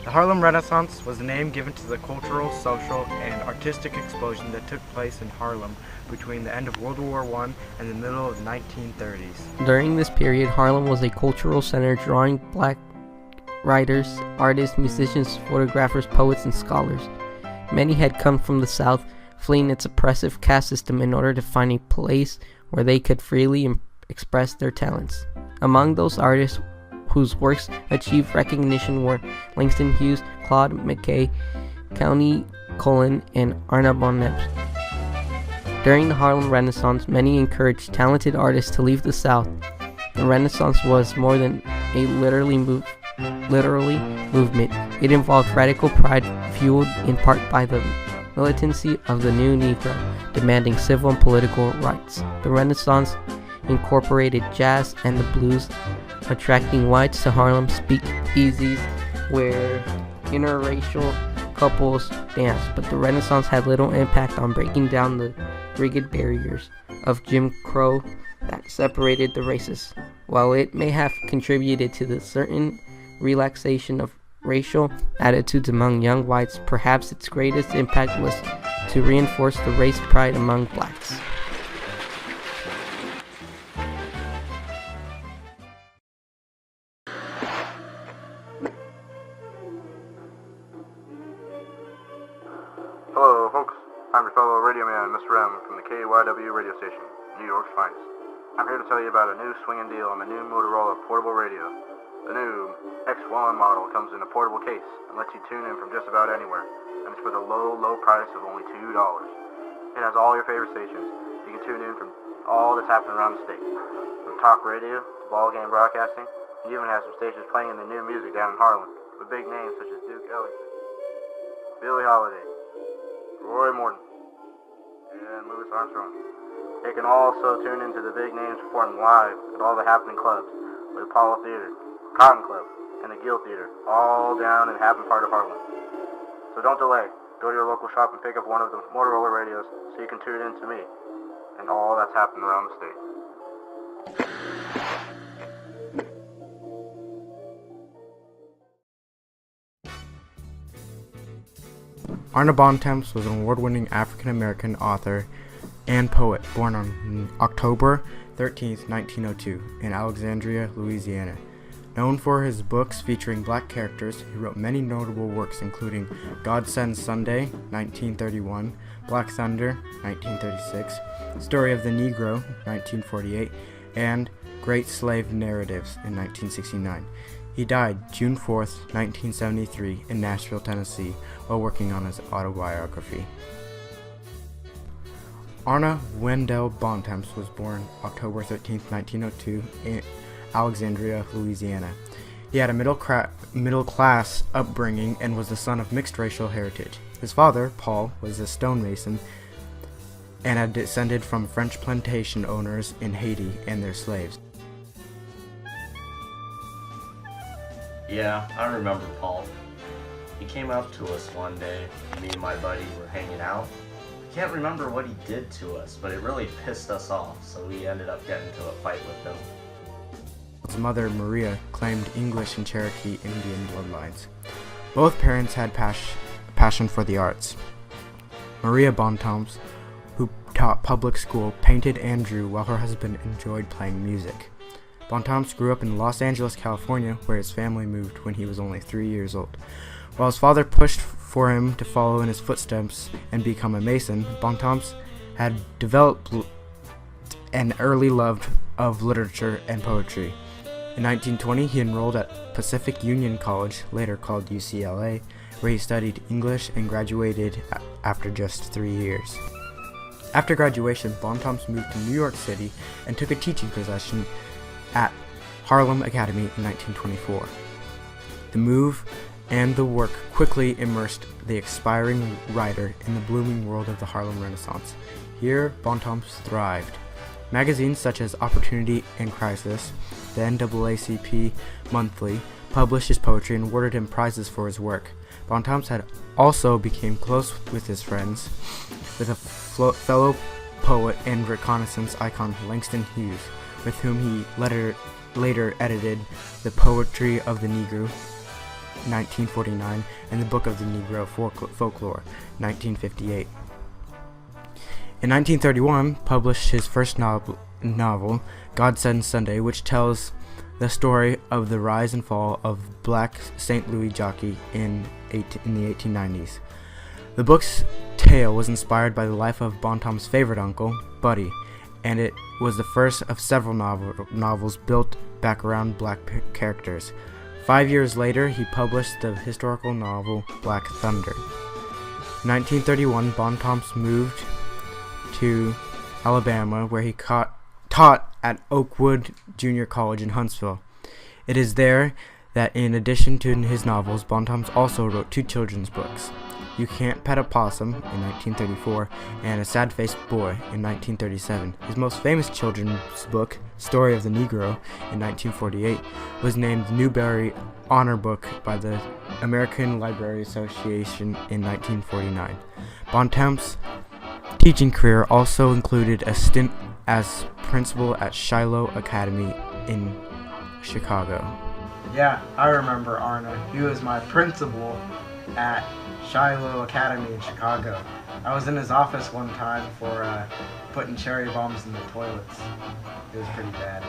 The Harlem Renaissance was the name given to the cultural, social, and artistic explosion that took place in Harlem between the end of World War I and the middle of the 1930s. During this period, Harlem was a cultural center drawing black writers, artists, musicians, photographers, poets, and scholars. Many had come from the South, fleeing its oppressive caste system in order to find a place where they could freely express their talents. Among those artists whose works achieved recognition were Langston Hughes, Claude McKay, Countee Cullen, and Arna Bontemps. During the Harlem Renaissance, many encouraged talented artists to leave the South. The Renaissance was more than a literally movement. It involved radical pride fueled in part by the militancy of the new Negro, demanding civil and political rights. The Renaissance incorporated jazz and the blues, attracting whites to Harlem speakeasies where interracial couples danced, but the Renaissance had little impact on breaking down the rigid barriers of Jim Crow that separated the races. While it may have contributed to the certain relaxation of racial attitudes among young whites, perhaps its greatest impact was to reinforce the race pride among blacks. Hello, folks. I'm your fellow radio man, Mr. M, from the KYW radio station, New York's finest. I'm here to tell you about a new swinging deal on the new Motorola portable radio. The new X1 model comes in a portable case and lets you tune in from just about anywhere, and it's for the low price of only $2. It has all your favorite stations. You can tune in from all that's happening around the state, from talk radio to ball game broadcasting. You even have some stations playing the new music down in Harlem, with big names such as Duke Ellington, Billie Holiday, Roy Morton, and Louis Armstrong. They can also tune into the big names performing live at all the happening clubs, with Apollo Theater, Cotton Club, and the Guild Theater, all down in the happen part of Harlem. So don't delay. Go to your local shop and pick up one of the Motorola radios so you can tune in to me and all that's happening around the state. Arna Bontemps was an award-winning African-American author and poet born on October 13, 1902, in Alexandria, Louisiana. Known for his books featuring black characters, he wrote many notable works including God Sends Sunday, 1931, Black Thunder, 1936, Story of the Negro, 1948, and Great Slave Narratives in 1969. He died June 4, 1973, in Nashville, Tennessee, while working on his autobiography. Arna Wendell Bontemps was born October 13, 1902, in Alexandria, Louisiana. He had a middle-class upbringing and was the son of mixed racial heritage. His father, Paul, was a stonemason and had descended from French plantation owners in Haiti and their slaves. Yeah, I remember Paul. He came up to us one day, me and my buddy were hanging out. I can't remember what he did to us, but it really pissed us off, so we ended up getting into a fight with him. His mother, Maria, claimed English and Cherokee Indian bloodlines. Both parents had passion for the arts. Maria Bontemps, who taught public school, painted and drew while her husband enjoyed playing music. Bontemps grew up in Los Angeles, California, where his family moved when he was only 3 years old. While his father pushed for him to follow in his footsteps and become a mason, Bontemps had developed an early love of literature and poetry. In 1920, he enrolled at Pacific Union College, later called UCLA, where he studied English and graduated after just 3 years. After graduation, Bontemps moved to New York City and took a teaching position at Harlem Academy in 1924. The move and the work quickly immersed the aspiring writer in the blooming world of the Harlem Renaissance. Here, Bontemps thrived. Magazines such as Opportunity and Crisis, the NAACP Monthly, published his poetry and awarded him prizes for his work. Bontemps had also became close with his friends, with a fellow poet and reconnaissance icon Langston Hughes, with whom he later edited The Poetry of the Negro, 1949, and The Book of the Negro Folklore, 1958. In 1931, published his first novel, God Sends Sunday, which tells the story of the rise and fall of black St. Louis jockey in the 1890s. The book's tale was inspired by the life of Bontemps' favorite uncle, Buddy, and it was the first of several novels built back around black characters. 5 years later, he published the historical novel Black Thunder. In 1931, Bontemps moved to Alabama, where he taught at Oakwood Junior College in Huntsville. It is there that, in addition to his novels, Bontemps also wrote 2 children's books, You Can't Pet a Possum in 1934 and A Sad-Faced Boy in 1937. His most famous children's book, Story of the Negro, in 1948, was named the Newbery Honor Book by the American Library Association in 1949. Bontemps' teaching career also included a stint as principal at Shiloh Academy in Chicago. Yeah, I remember Arna. He was my principal at Shiloh Academy in Chicago. I was in his office one time for putting cherry bombs in the toilets. It was pretty bad.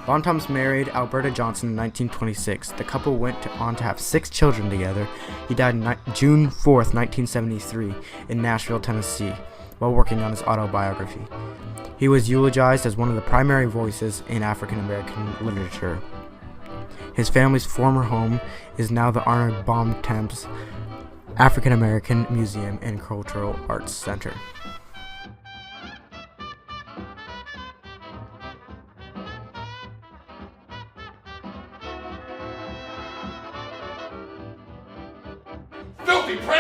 Bontemps married Alberta Johnson in 1926. The couple went on to have 6 children together. He died on June 4th, 1973, in Nashville, Tennessee, while working on his autobiography. He was eulogized as one of the primary voices in African American literature. His family's former home is now the Arnold Bontemps African American Museum and Cultural Arts Center. Filthy prank!